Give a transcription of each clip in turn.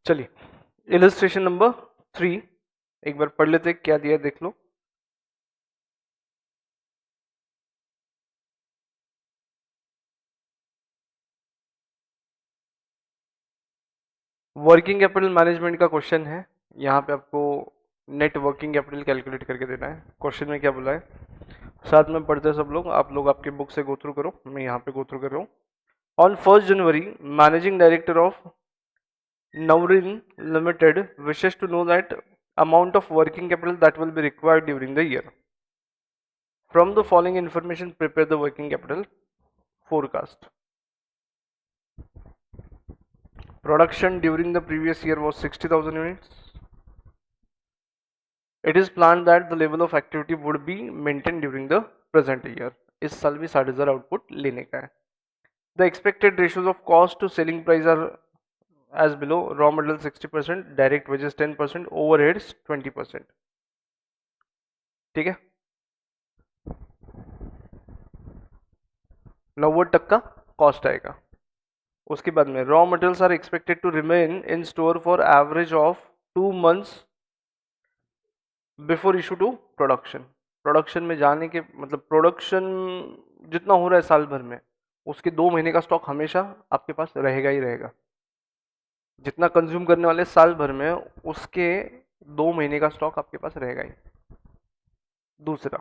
चलिए, illustration number 3 एक बार पढ़ लेते क्या दिया देख लो। वर्किंग कैपिटल मैनेजमेंट का क्वेश्चन है। यहाँ पे आपको नेट वर्किंग कैपिटल कैलकुलेट करके देना है। क्वेश्चन में क्या बोला है, साथ में पढ़ते हैं सब लोग। आप लोग आपके बुक से गो थ्रू करो, मैं यहाँ पे गो थ्रू कर रहा हूँ। On 1 January, managing director of Navrin Limited wishes to know that amount of working capital that will be required during the year. From the following information, prepare the working capital forecast. Production during the previous year was 60,000 units. It is planned that the level of activity would be maintained during the present year. इस साल भी 60,000 output लेने का है। The expected ratios of cost to selling price are as below: raw material 60%, direct wages 10%, overheads 20%. ठीक है, 90% का cost आएगा। उसके बाद में raw materials are expected to remain in store for average of 2 months before issue to production. Production में जाने के मतलब प्रोडक्शन जितना हो रहा है साल भर में, उसके 2 महीने का स्टॉक हमेशा आपके पास रहेगा ही रहेगा। जितना कंज्यूम करने वाले साल भर में, उसके 2 महीने का स्टॉक आपके पास रहेगा ही। दूसरा,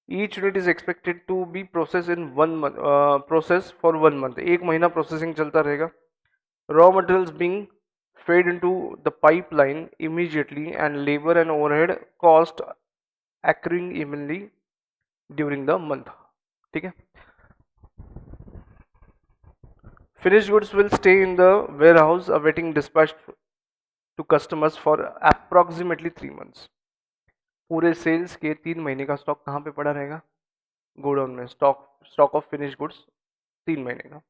each unit is expected to be process in 1 month, process for 1 month, 1 महीना प्रोसेसिंग चलता रहेगा। Raw materials being fed into the pipeline immediately and labor and overhead cost accruing evenly during the month. ठीक है, finished goods will stay in the warehouse awaiting dispatch to customers for approximately 3 months. पूरे sales के 3 महीने का stock कहाँ पे पड़ा रहेगा? गोडाउन में। स्टॉक ऑफ फिनिश गुड्स 3 महीने का।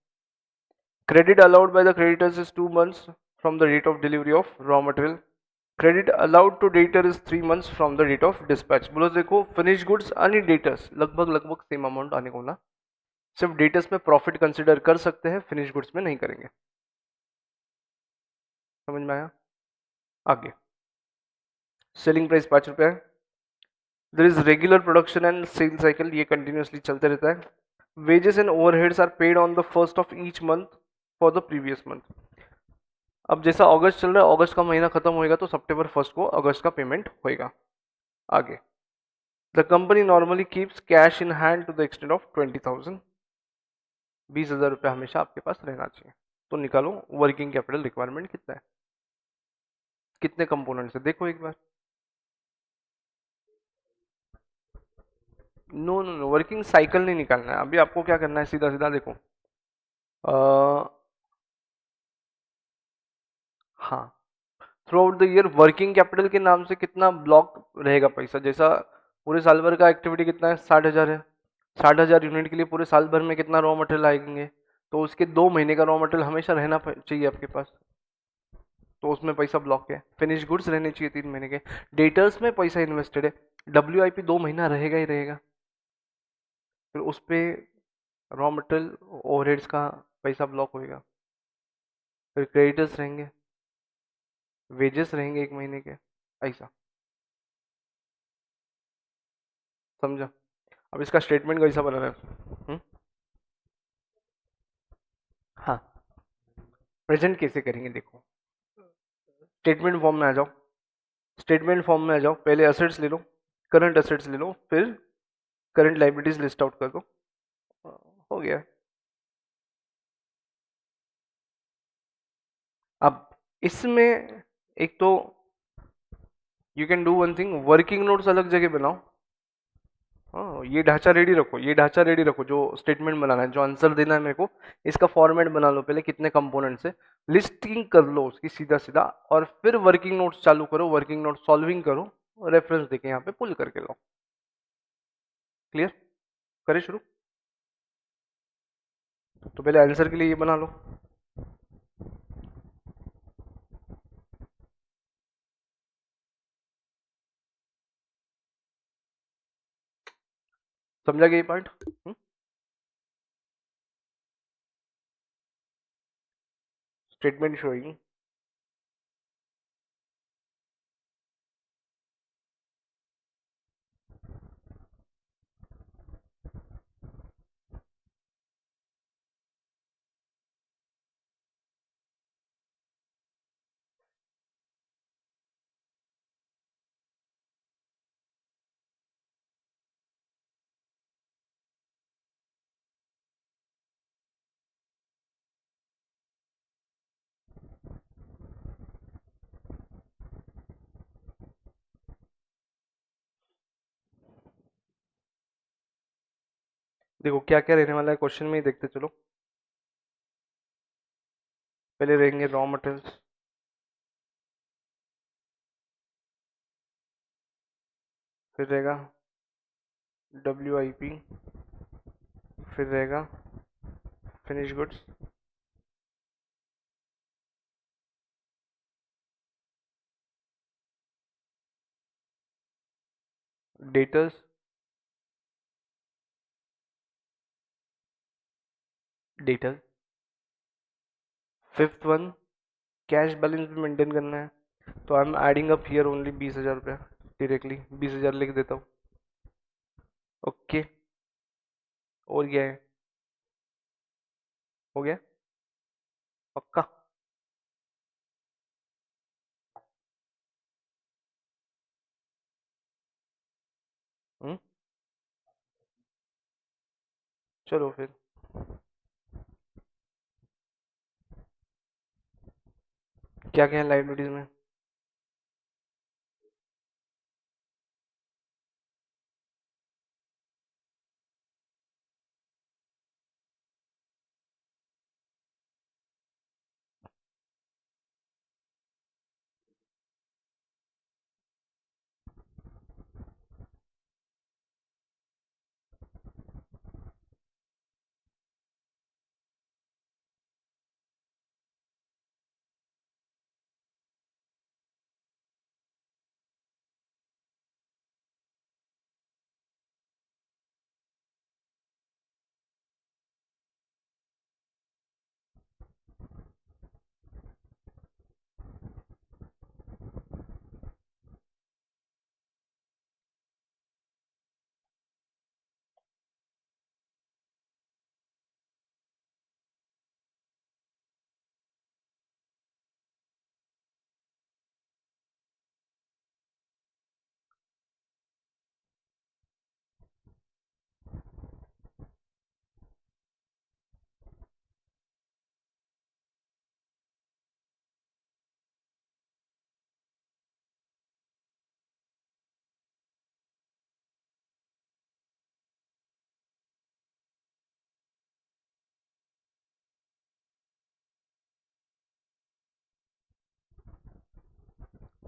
Credit allowed by the creditors is 2 months from the date of delivery of raw material. Credit allowed to debtor is 3 months from the date of dispatch. बोलो देखो, finish goods अनि debtors लगभग same amount आने को ना, सिर्फ debtors में profit consider कर सकते हैं, फिनिश गुड्स में नहीं करेंगे। समझ में आया? आगे सेलिंग प्राइस 5 रुपये है। There is regular production and sale cycle, ये कंटिन्यूसली चलते रहता है। Wages and overheads are paid on the first of each month for the previous month. अब जैसा अगस्त चल रहा है, अगस्त का महीना खत्म होएगा तो सितंबर 1 को अगस्त का पेमेंट होएगा। आगे, the company normally keeps cash in hand to the extent of 20,000। 20,000 रुपये हमेशा आपके पास रहना चाहिए। तो निकालो वर्किंग कैपिटल रिक्वायरमेंट कितना है, कितने कंपोनेंट्स है, देखो एक बार। No no no, working cycle नहीं निकालना है अभी आपको। क्या करना है, सीधा सीधा देखो। हाँ, through out the year working capital के नाम से कितना ब्लॉक रहेगा पैसा। जैसा पूरे साल भर का एक्टिविटी कितना है, 60,000 है। 60,000 यूनिट के लिए पूरे साल भर में कितना रॉ मटेरियल आएंगे, तो उसके 2 महीने का रॉ मटेरियल हमेशा रहना चाहिए आपके पास, तो उसमें पैसा ब्लॉक है। फिनिश गुड्स रहने चाहिए 3 महीने के। डेटर्स में पैसा इन्वेस्टेड है, WIP 2 महीना रहेगा ही रहेगा। फिर उस पर रॉ मटेरियल ओवरहेड्स का पैसा ब्लॉक होएगा। फिर क्रेडिटर्स रहेंगे, वेजेस रहेंगे 1 महीने के, ऐसा। समझा? अब इसका स्टेटमेंट कैसा बनाना है? हाँ, प्रेजेंट कैसे करेंगे देखो। स्टेटमेंट फॉर्म में आ जाओ। स्टेटमेंट फॉर्म में आ जाओ, पहले असेट्स ले लो, करंट असेट्स ले लो, फिर करंट लाइबिलिटीज लिस्ट आउट कर दो, हो गया। अब इसमें एक तो you can do one thing, working notes अलग जगह बनाओ। हाँ, ये ढांचा रेडी रखो, ये ढांचा रेडी रखो, जो स्टेटमेंट बनाना है, जो आंसर देना है मेरे को, इसका फॉर्मेट बना लो पहले, कितने कंपोनेंट्स है, लिस्टिंग कर लो उसकी सीधा सीधा, और फिर वर्किंग नोट्स चालू करो, वर्किंग नोट सॉल्विंग करो, रेफरेंस देके यहाँ पे पुल करके लो। क्लियर? करें शुरू? तो पहले आंसर के लिए ये बना लो। समझा गया ये पॉइंट? स्टेटमेंट शोइंग देखो क्या क्या रहने वाला है क्वेश्चन में ही देखते चलो। पहले रहेंगे रॉ मटेरियल्स, फिर रहेगा WIP, फिर रहेगा finish goods, debtors, debtors, fifth one cash balance भी मेंटेन करना है, तो I am adding up here only 20,000 रुपया, डायरेक्टली 20,000 लिख देता हूँ। ओके, और क्या है, हो गया पक्का। हम्म, चलो फिर क्या क्या है लाइबिलिटीज में।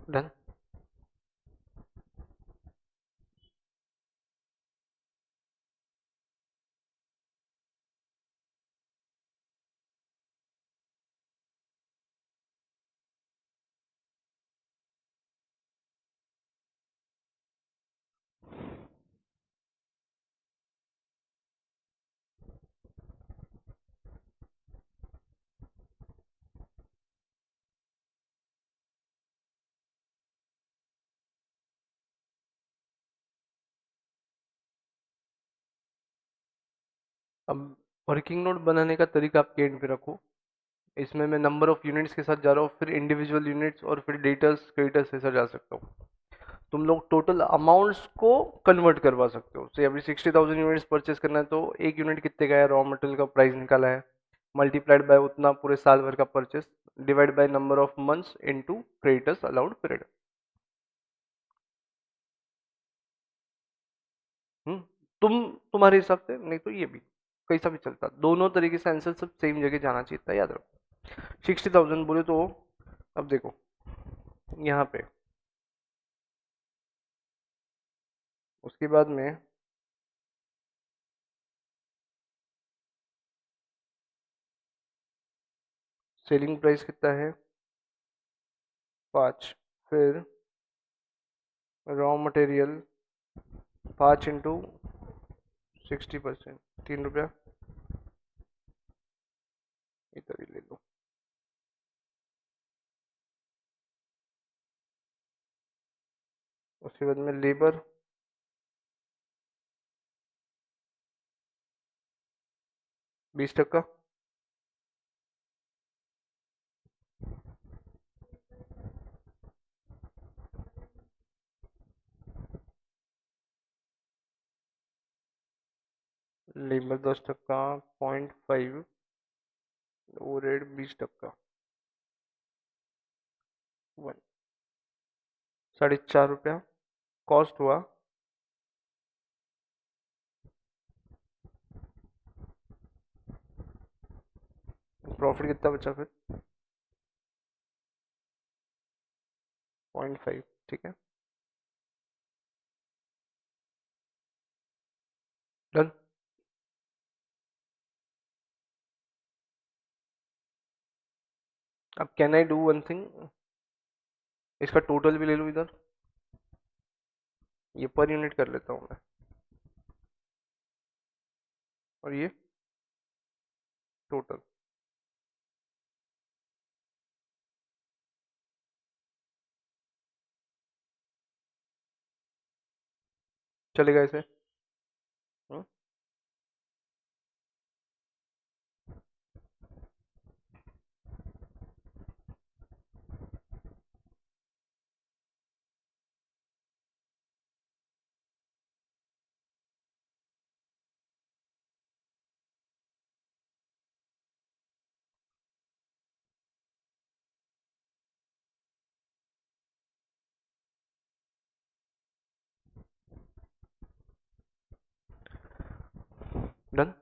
डन। अब वर्किंग नोट बनाने का तरीका आपके एंड पे रखो। इसमें मैं नंबर ऑफ यूनिट्स के साथ जा रहा हूँ, फिर इंडिविजुअल यूनिट्स और फिर डेटर्स क्रेडिटर्स ऐसा जा सकता हूँ। तुम लोग टोटल अमाउंट्स को कन्वर्ट करवा सकते हो। से अभी 60,000 यूनिट्स परचेस करना है तो एक यूनिट कितने का है, रॉ मटेरियल का प्राइस निकाला है, मल्टीप्लाइड बाय उतना पूरे साल भर का purchase, divide by number of months into creditors allowed period. Hmm, तुम्हारे हिसाब से, नहीं तो ये भी कैसा भी चलता, दोनों तरीके से आंसर सब सेम जगह जाना चाहिए था, याद रखो। 60,000 बोले तो अब देखो यहाँ पे, उसके बाद में सेलिंग प्राइस कितना है, 5, फिर रॉ मटेरियल 5 इंटू 60%, 3 रुपया, इधर ही ले लो। उसके बाद में लेबर 20%, लेबर 10%, 0.5, ओवरहेड 20%, 4.5 रुपया कॉस्ट हुआ। प्रॉफिट कितना बचा फिर? 0.5। ठीक है, डन। अब can I do one thing, इसका टोटल भी ले लूँ इधर, ये पर यूनिट कर लेता हूँ मैं, और ये टोटल। चलेगा इसे? डन।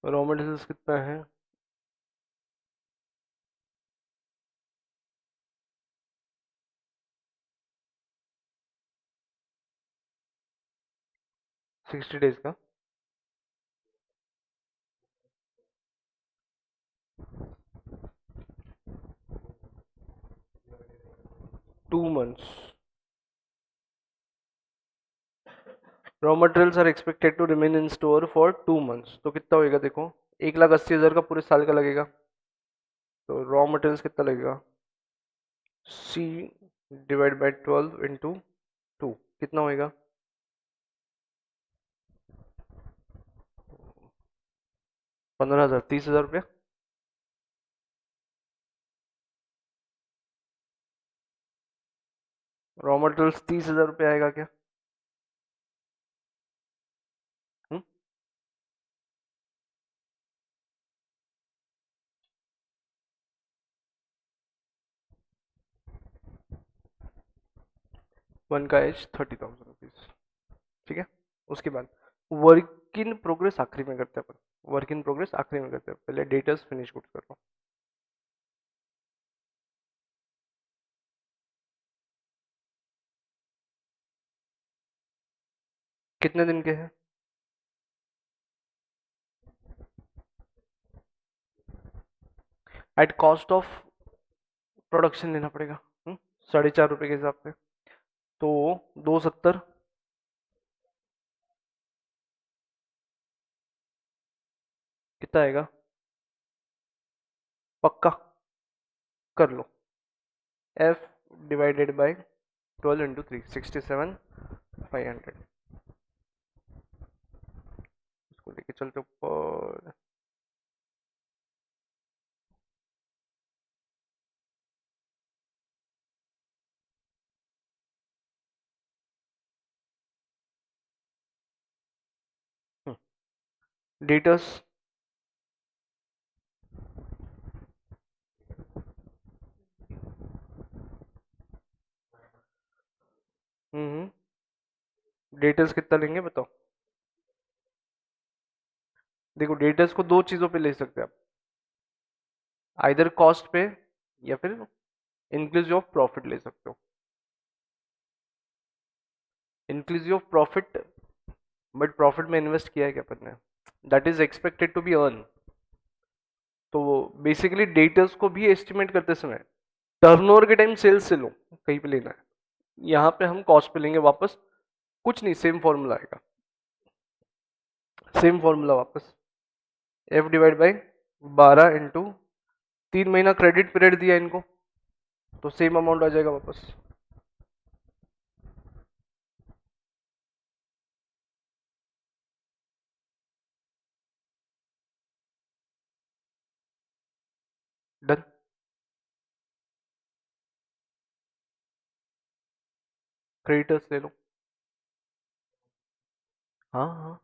रॉ मटेरियल्स कितना है? 60 days का। 2 months। Raw materials are expected to remain in store for 2 months, तो कितना होएगा देखो, 1,80,000 का पूरे साल का लगेगा, तो रॉ मटेरियल्स कितना लगेगा? C डिवाइड बाई 12 इंटू 2, कितना होएगा? 15,000, 30,000 रुपये। रॉ मटेरियल्स 30,000 रुपये आएगा क्या? 1 का एज 30,000 रुपीज। ठीक है, उसके बाद वर्क इन प्रोग्रेस आखिरी में करते हैं अपन, वर्क इन प्रोग्रेस आखिरी में करते हैं, पहले डेटर्स फिनिश गुड्स कर लो। कितने दिन के हैं? एट कॉस्ट ऑफ प्रोडक्शन लेना पड़ेगा, 4.5 रुपये के हिसाब से, तो 270 कितना आएगा? पक्का? कर लो। F divided by 12 into 3, 67,500। इसको लेके चलते ऊपर। डेटर्स, डेटर्स कितना लेंगे बताओ? देखो डेटर्स को दो चीजों पे ले सकते हैं आप, आइदर कॉस्ट पे या फिर इंक्लूसिव ऑफ प्रॉफिट ले सकते हो। Inclusive of profit, but profit में इन्वेस्ट किया है क्या अपन ने, that is expected to be earn. तो बेसिकली डेटर्स को भी एस्टिमेट करते समय टर्नओवर के टाइम सेल्स से लो, कहीं पे लेना है, यहाँ पे हम कॉस्ट पे लेंगे वापस, कुछ नहीं, सेम फॉर्मूला आएगा, सेम फॉर्मूला वापस, F डिवाइड बाई 12 इंटू 3 महीना क्रेडिट पीरियड दिया इनको, तो सेम अमाउंट आ जाएगा वापस। डन। क्रेडिटर्स ले लो। हाँ हाँ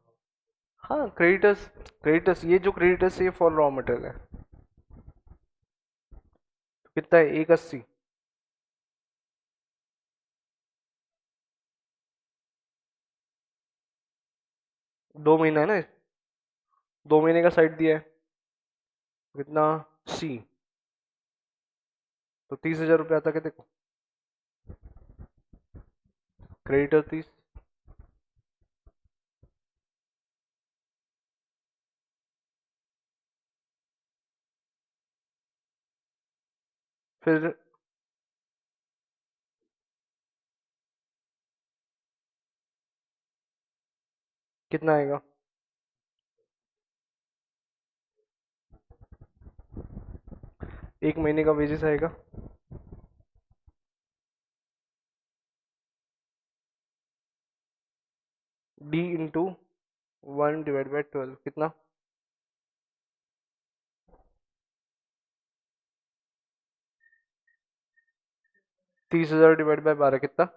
हाँ, क्रेडिटर्स। क्रेडिटर्स, ये जो क्रेडिटर्स ये फॉर रॉ मटेरियल है। तो कितना है, 180। 2 महीना है ना, 2 महीने का साइड दिया है। तो कितना, सी, तो 30,000 रुपये आता है देखो, क्रेडिटर 30। फिर कितना आएगा, 1 महीने का वेजेस आएगा। D × 1/12 कितना, 30,000 डिवाइड बाय 12 कितना,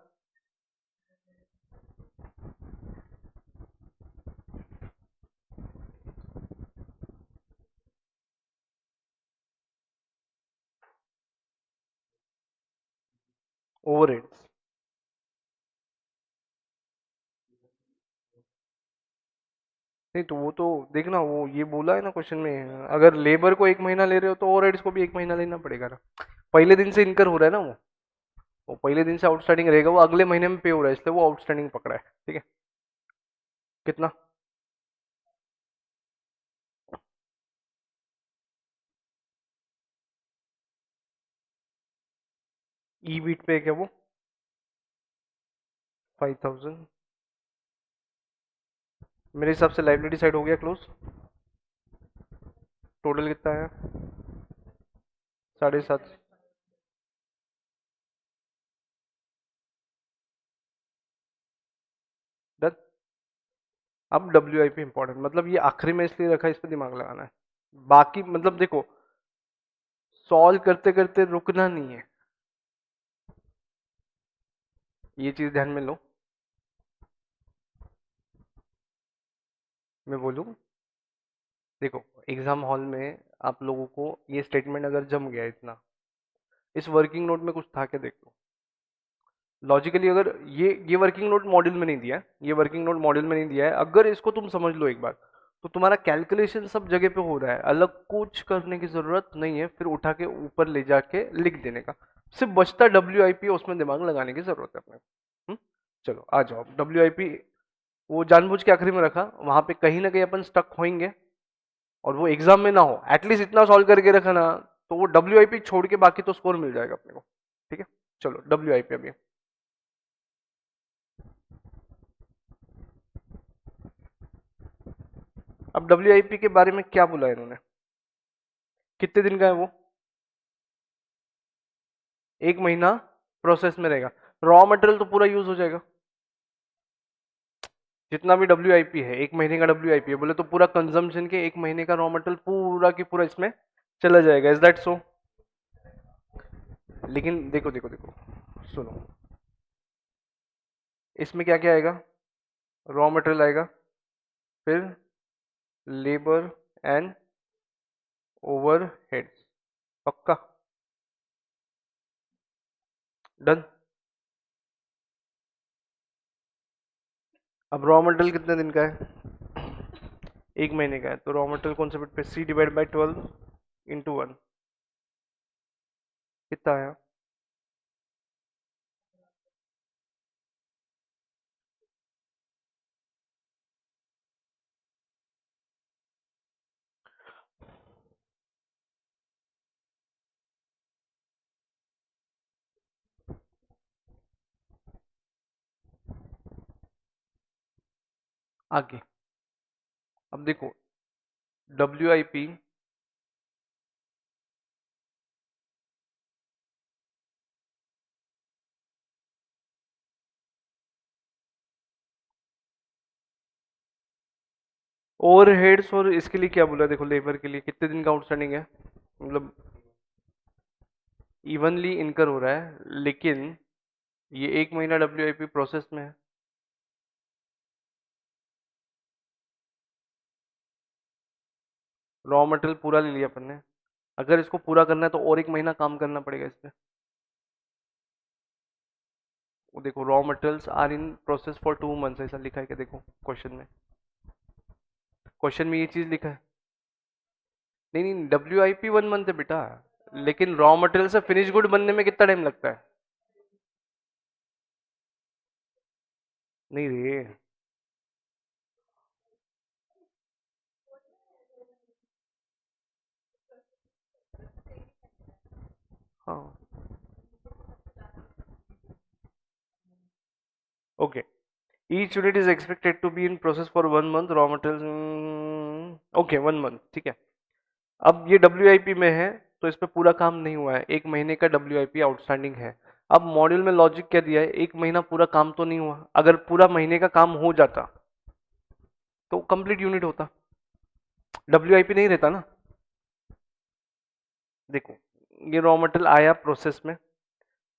ओवरहेड्स। नहीं तो वो तो देखना, वो ये बोला है ना क्वेश्चन में, अगर लेबर को 1 महीना ले रहे हो तो ओवरहेड्स को भी 1 महीना लेना पड़ेगा ना। पहले दिन से इनकर हो रहा है ना वो पहले दिन से आउटस्टैंडिंग रहेगा, वो अगले महीने में पे हो रहा है, इसलिए वो आउटस्टैंडिंग पकड़ा है। ठीक है, कितना, ई बीट पे क्या वो, 5,000। मेरे हिसाब से लाइबिलिटी साइड हो गया क्लोज। टोटल कितना है, 7.5। डन। अब डब्ल्यू आई पी इंपॉर्टेंट, मतलब ये आखिरी में इसलिए रखा है, इस पर दिमाग लगाना है। बाकी मतलब देखो, सॉल्व करते करते रुकना नहीं है, ये चीज ध्यान में लो। मैं बोलूँ, देखो, एग्जाम हॉल में आप लोगों को ये स्टेटमेंट अगर जम गया इतना, इस वर्किंग नोट में कुछ था क्या देख लो। लॉजिकली अगर ये वर्किंग नोट मॉड्यूल में नहीं दिया है, ये वर्किंग नोट मॉड्यूल में नहीं दिया है, अगर इसको तुम समझ लो एक बार, तो तुम्हारा कैलकुलेशन सब जगह पे हो रहा है, अलग कुछ करने की जरूरत नहीं है, फिर उठा के ऊपर ले जाके लिख देने का। सिर्फ बचता डब्ल्यू आई पी, उसमें दिमाग लगाने की जरूरत है अपने को। चलो आ जाओ, डब्ल्यू आई पी वो जानबूझ के आखिरी में रखा, वहां पे कहीं ना कहीं अपन स्टक होंगे, और वो एग्जाम में ना हो, एटलीस्ट इतना सॉल्व करके रखा ना, तो वो डब्ल्यू आई पी छोड़ के बाकी तो स्कोर मिल जाएगा अपने को। ठीक है, चलो डब्ल्यू आई पी अभी। अब डब्ल्यू आई पी के बारे में क्या बोला है इन्होंने, कितने दिन का है वो, 1 महीना प्रोसेस में रहेगा। रॉ मटेरियल तो पूरा यूज हो जाएगा, जितना भी डब्ल्यू आई पी है, 1 महीने का डब्ल्यू आई पी है बोले तो पूरा कंजम्पशन के 1 महीने का रॉ मटेरियल पूरा की पूरा इसमें चला जाएगा। Is that so? लेकिन देखो देखो देखो, सुनो, इसमें क्या क्या आएगा, रॉ मटेरियल आएगा, फिर लेबर एंड ओवरहेड्स, पक्का, डन। अब रॉ मटेरियल कितने दिन का है, 1 महीने का है, तो रॉ मटेरियल कौन से बिट पे, C/12 × 1, कितना आया, आगे। अब देखो, डब्ल्यू आई पी ओवरहेड्स, और इसके लिए क्या बोला, देखो लेबर के लिए कितने दिन का आउटस्टैंडिंग है, मतलब इवनली इनकर हो रहा है, लेकिन ये 1 महीना WIP प्रोसेस में है। रॉ मटेरियल पूरा ले लिया अपन ने। अगर इसको पूरा करना है तो और 1 महीना काम करना पड़ेगा इस पे। वो देखो, raw materials are in process for 2 months, ऐसा लिखा है क्या? देखो क्वेश्चन में, क्वेश्चन में ये चीज लिखा है। नहीं नहीं, WIP 1 मंथ है बेटा, लेकिन रॉ मटेरियल से फिनिश गुड बनने में कितना टाइम लगता है? नहीं रे। हाँ, okay. Each unit is expected to be in process for 1 month, raw material okay 1 month, ठीक है। अब ये WIP में है, तो इस पे पूरा काम नहीं हुआ है, 1 महीने का WIP आउटस्टैंडिंग है। अब मॉड्यूल में लॉजिक क्या दिया है, 1 महीना पूरा काम तो नहीं हुआ, अगर पूरा महीने का काम हो जाता तो कंप्लीट यूनिट होता, WIP नहीं रहता ना। देखो, ये रॉ मटेरियल आया प्रोसेस में,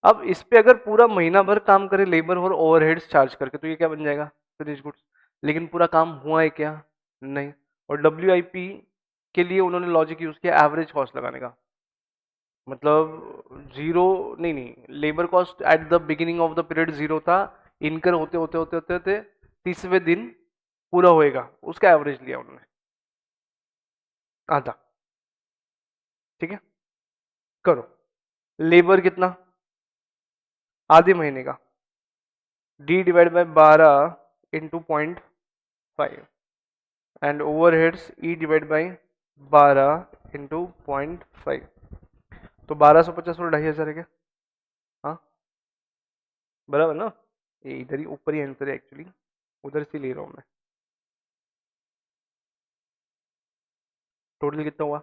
अब इस पे अगर पूरा महीना भर काम करे लेबर और ओवरहेड्स चार्ज करके, तो ये क्या बन जाएगा? Finish goods. लेकिन पूरा काम हुआ है क्या? नहीं। और WIP के लिए उन्होंने लॉजिक यूज किया एवरेज कॉस्ट लगाने का, मतलब जीरो, नहीं नहीं, labour cost at the beginning of the period zero था, इनकर होते होते होते होते होते 30वें दिन पूरा होएगा, उसका एवरेज लिया उन्होंने, आधा। ठीक है, करो। लेबर कितना? आधे महीने का, D/12 × 0.5 एंड ओवरहेड्स E/12 × 0.5, तो 1250 और 2500 है क्या? हाँ, बराबर ना। ये इधर ही ऊपर ही आंसर है एक्चुअली, उधर से ले रहा हूँ मैं। टोटल कितना हुआ?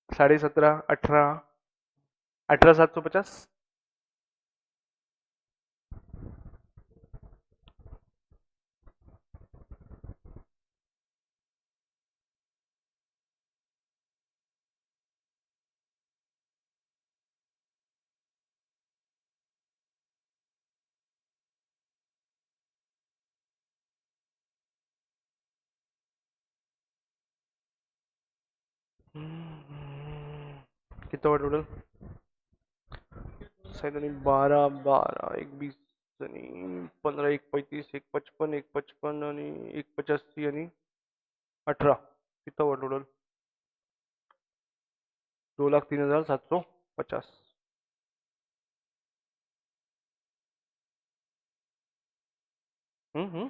17.5, 18, 18,750। कितना हुआ टोटल? शायद नहीं, 12 12, एक 20 नहीं, 15, एक 35, एक 55, एक 55 यानी एक 85 यानी 18। कितना हुआ टोटल? 2,03,750। हम्म।